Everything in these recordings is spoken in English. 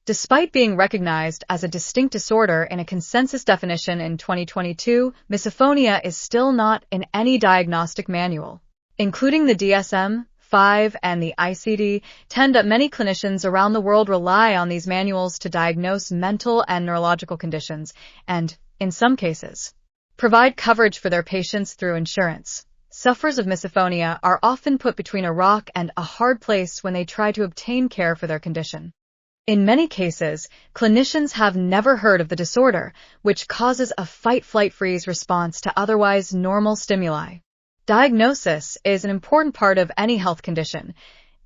Despite being recognized as a distinct disorder in a consensus definition in 2022, misophonia is still not in any diagnostic manual. Including the DSM-5 and the ICD-10, many clinicians around the world rely on these manuals to diagnose mental and neurological conditions and, in some cases, provide coverage for their patients through insurance. Sufferers of misophonia are often put between a rock and a hard place when they try to obtain care for their condition. In many cases, clinicians have never heard of the disorder, which causes a fight-flight-freeze response to otherwise normal stimuli. Diagnosis is an important part of any health condition.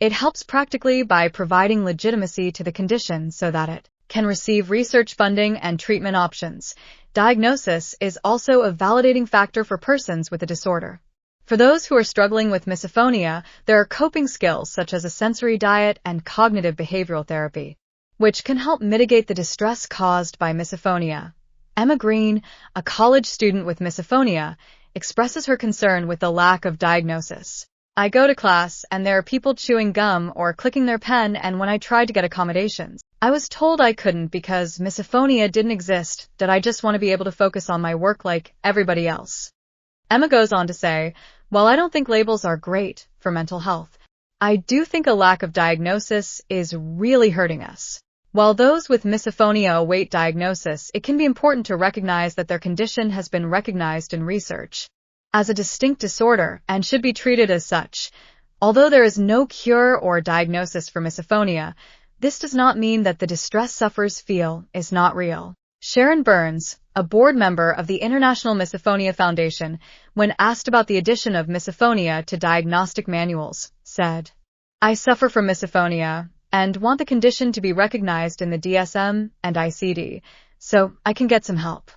It helps practically by providing legitimacy to the condition so that it can receive research funding and treatment options. Diagnosis is also a validating factor for persons with the disorder. For those who are struggling with misophonia, there are coping skills such as a sensory diet and cognitive behavioral therapy, which can help mitigate the distress caused by misophonia. Emma Green, a college student with misophonia, expresses her concern with the lack of diagnosis. I go to class and there are people chewing gum or clicking their pen, and when I tried to get accommodations, I was told I couldn't because misophonia didn't exist, that I just want to be able to focus on my work like everybody else. Emma goes on to say, while I don't think labels are great for mental health, I do think a lack of diagnosis is really hurting us. While those with misophonia await diagnosis, it can be important to recognize that their condition has been recognized in research as a distinct disorder and should be treated as such. Although there is no cure or diagnosis for misophonia, this does not mean that the distress sufferers feel is not real. Sharon Burns, a board member of the International Misophonia Foundation, when asked about the addition of misophonia to diagnostic manuals, said, "I suffer from misophonia and want the condition to be recognized in the DSM and ICD, so I can get some help."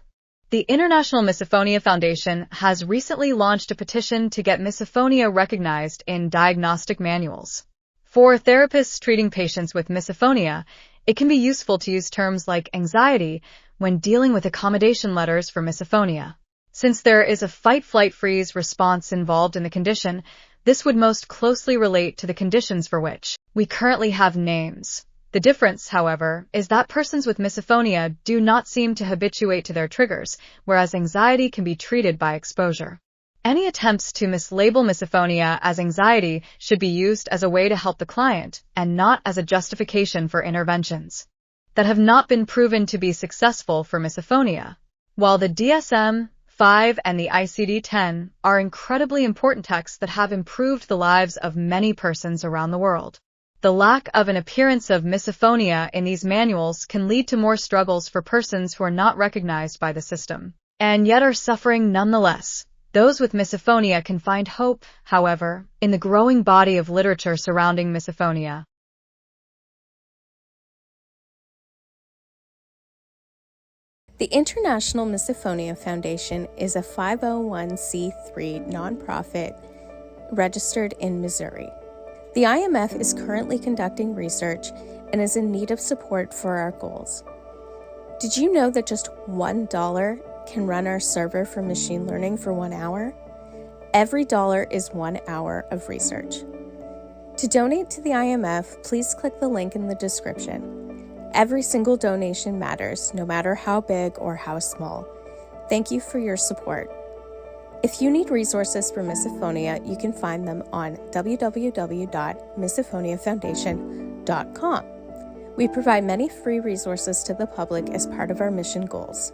The International Misophonia Foundation has recently launched a petition to get misophonia recognized in diagnostic manuals. For therapists treating patients with misophonia, it can be useful to use terms like anxiety when dealing with accommodation letters for misophonia. Since there is a fight-flight-freeze response involved in the condition, this would most closely relate to the conditions for which we currently have names. The difference, however, is that persons with misophonia do not seem to habituate to their triggers, whereas anxiety can be treated by exposure. Any attempts to mislabel misophonia as anxiety should be used as a way to help the client and not as a justification for interventions that have not been proven to be successful for misophonia. While the DSM-5 and the ICD-10 are incredibly important texts that have improved the lives of many persons around the world, the lack of an appearance of misophonia in these manuals can lead to more struggles for persons who are not recognized by the system, and yet are suffering nonetheless. Those with misophonia can find hope, however, in the growing body of literature surrounding misophonia. The International Misophonia Foundation is a 501c3 nonprofit registered in Missouri. The IMF is currently conducting research and is in need of support for our goals. Did you know that just $1 can run our server for machine learning for 1 hour? Every dollar is 1 hour of research. To donate to the IMF, please click the link in the description. Every single donation matters, no matter how big or how small. Thank you for your support. If you need resources for misophonia, you can find them on www.misophoniafoundation.com. We provide many free resources to the public as part of our mission goals.